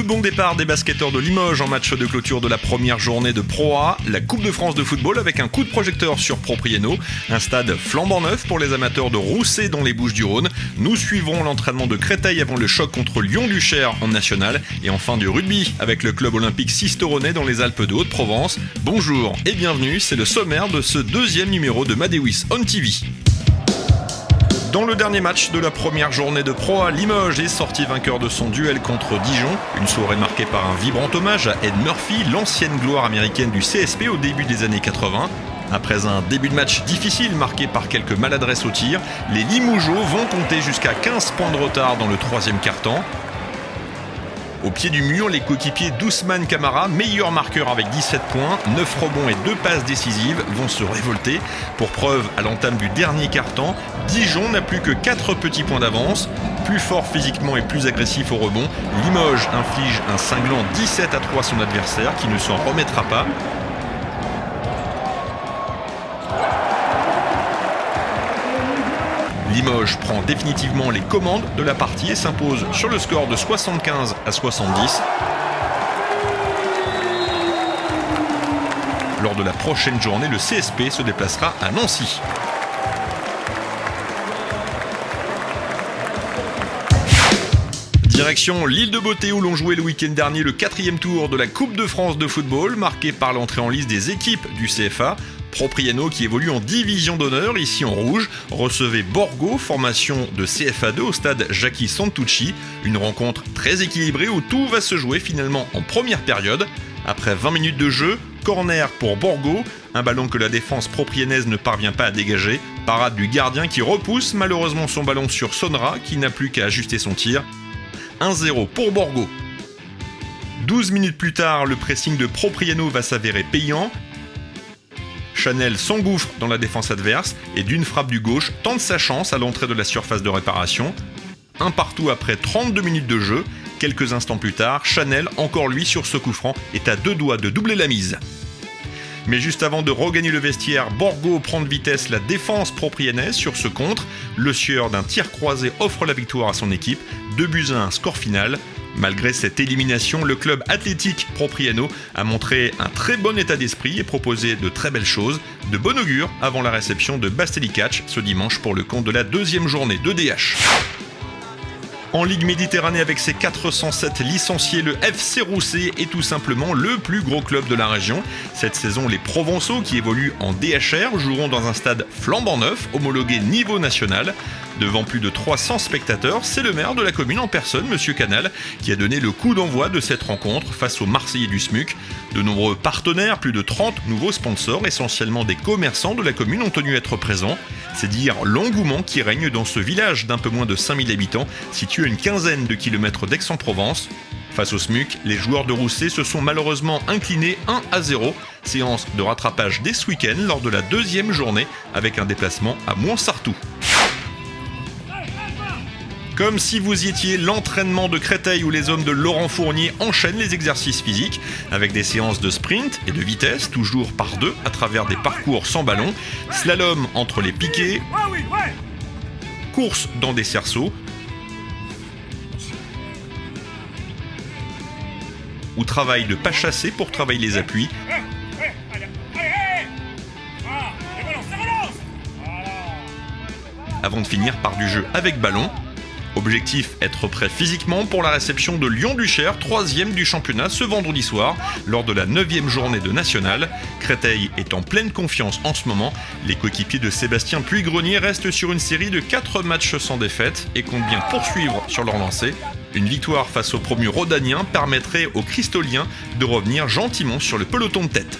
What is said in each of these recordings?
bon départ des basketteurs de Limoges en match de clôture de la première journée de Pro A, la Coupe de France de football avec un coup de projecteur sur Propriano, un stade flambant neuf pour les amateurs de Rousset dans les Bouches-du-Rhône. Nous suivrons l'entraînement de Créteil avant le choc contre Lyon-Duchère en national et enfin du rugby avec le club olympique Sisteronais dans les Alpes de Haute-Provence. Bonjour et bienvenue, c'est le sommaire de ce deuxième numéro de Madewis On TV. Dans le dernier match de la première journée de Pro A, Limoges est sorti vainqueur de son duel contre Dijon. Une soirée marquée par un vibrant hommage à Ed Murphy, l'ancienne gloire américaine du CSP au début des années 80. Après un début de match difficile marqué par quelques maladresses au tir, les Limougeaux vont compter jusqu'à 15 points de retard dans le troisième quart-temps. Au pied du mur, les coéquipiers d'Ousmane Camara, meilleur marqueur avec 17 points, 9 rebonds et 2 passes décisives, vont se révolter. Pour preuve, à l'entame du dernier quart-temps, Dijon n'a plus que 4 petits points d'avance. Plus fort physiquement et plus agressif au rebond, Limoges inflige un cinglant 17-3 à son adversaire qui ne s'en remettra pas. Limoges prend définitivement les commandes de la partie et s'impose sur le score de 75-70. Lors de la prochaine journée, le CSP se déplacera à Nancy. Direction l'île de Beauté où l'on jouait le week-end dernier le 4e tour de la Coupe de France de football, marqué par l'entrée en lice des équipes du CFA. Propriano, qui évolue en division d'honneur, ici en rouge, recevait Borgo, formation de CFA2 au stade Jackie Santucci. Une rencontre très équilibrée où tout va se jouer finalement en première période. Après 20 minutes de jeu, corner pour Borgo, un ballon que la défense proprianaise ne parvient pas à dégager. Parade du gardien qui repousse malheureusement son ballon sur Sonra, qui n'a plus qu'à ajuster son tir. 1-0 pour Borgo. 12 minutes plus tard, le pressing de Propriano va s'avérer payant. Chanel s'engouffre dans la défense adverse et d'une frappe du gauche tente sa chance à l'entrée de la surface de réparation. Un partout après 32 minutes de jeu. Quelques instants plus tard, Chanel, encore lui sur ce coup franc, est à deux doigts de doubler la mise. Mais juste avant de regagner le vestiaire, Borgo prend de vitesse la défense proprianaise sur ce contre. Le sieur d'un tir croisé offre la victoire à son équipe. 2-1, score final. Malgré cette élimination, le club athlétique Propriano a montré un très bon état d'esprit et proposé de très belles choses. De bon augure avant la réception de Bastelicac ce dimanche pour le compte de la deuxième journée de DH. En Ligue Méditerranée avec ses 407 licenciés, le FC Rousset est tout simplement le plus gros club de la région. Cette saison, les Provençaux qui évoluent en DHR joueront dans un stade flambant neuf, homologué niveau national. Devant plus de 300 spectateurs, c'est le maire de la commune en personne, M. Canal, qui a donné le coup d'envoi de cette rencontre face aux Marseillais du SMUC. De nombreux partenaires, plus de 30 nouveaux sponsors, essentiellement des commerçants de la commune, ont tenu à être présents. C'est dire l'engouement qui règne dans ce village d'un peu moins de 5000 habitants, situé à une quinzaine de kilomètres d'Aix-en-Provence. Face au SMUC, les joueurs de Rousset se sont malheureusement inclinés 1-0. Séance de rattrapage dès ce week-end lors de la deuxième journée, avec un déplacement à Montsartou. Comme si vous y étiez, l'entraînement de Créteil où les hommes de Laurent Fournier enchaînent les exercices physiques avec des séances de sprint et de vitesse, toujours par deux à travers des parcours sans ballon, slalom entre les piquets, course dans des cerceaux ou travail de pas chassé pour travailler les appuis. Avant de finir par du jeu avec ballon. Objectif, être prêt physiquement pour la réception de Lyon-Duchère, 3e du championnat ce vendredi soir, lors de la 9e journée de National. Créteil est en pleine confiance en ce moment. Les coéquipiers de Sébastien Puy-Grenier restent sur une série de 4 matchs sans défaite et comptent bien poursuivre sur leur lancée. Une victoire face aux promus rhodaniens permettrait aux Cristoliens de revenir gentiment sur le peloton de tête.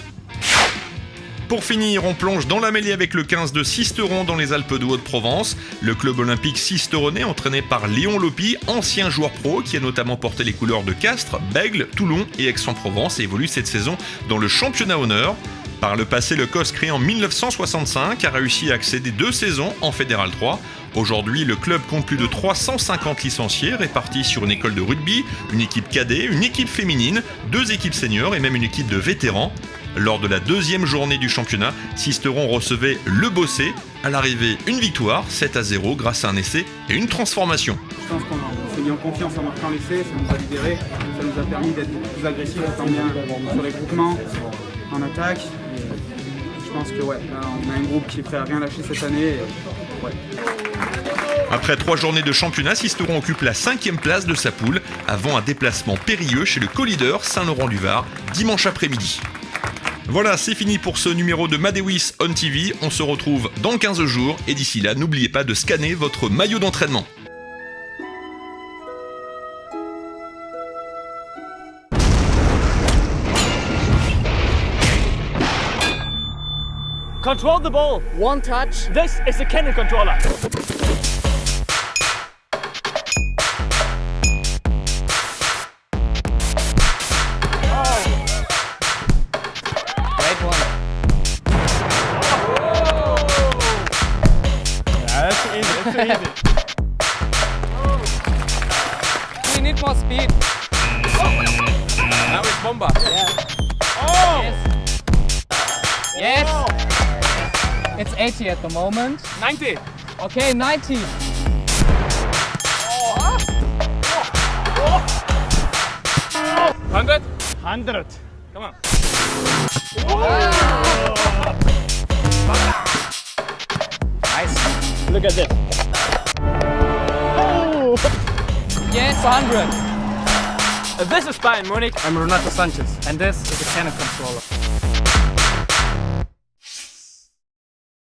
Pour finir, on plonge dans la mêlée avec le 15 de Sisteron dans les Alpes de Haute-Provence. Le club olympique sisteronais entraîné par Léon Lopi, ancien joueur pro qui a notamment porté les couleurs de Castres, Bègles, Toulon et Aix-en-Provence et évolue cette saison dans le championnat honneur. Par le passé, le COS créé en 1965 a réussi à accéder 2 saisons en Fédéral 3. Aujourd'hui, le club compte plus de 350 licenciés répartis sur une école de rugby, une équipe cadet, une équipe féminine, 2 équipes seniors et même une équipe de vétérans. Lors de la deuxième journée du championnat, Sisteron recevait le Bossé. À l'arrivée, une victoire, 7-0 grâce à un essai et une transformation. Je pense qu'on va s'est mis en confiance en marquant l'essai, ça nous a libérés, ça nous a permis d'être plus agressifs autant bien sur les groupements, en attaque. Et je pense que ouais, là, on a un groupe qui est prêt à rien lâcher cette année. Et, ouais. Après 3 journées de championnat, Sisteron occupe la 5e place de sa poule avant un déplacement périlleux chez le co-leader Saint-Laurent-du-Var dimanche après-midi. Voilà, c'est fini pour ce numéro de Madewis on TV. On se retrouve dans 15 jours et d'ici là, n'oubliez pas de scanner votre maillot d'entraînement. Control the ball. One touch. This is the Canon controller. Great one. Yeah, that's too easy. That's too easy. We need more speed. Now it's Bomba. Yeah. Oh! Yes. It's 80 at the moment. 90. Okay, 90. 100. 100. Come on. Nice. Look at this. Oh! Yes, 100. This is Bayern Munich. I'm Renato Sanchez. And this is a Canon controller.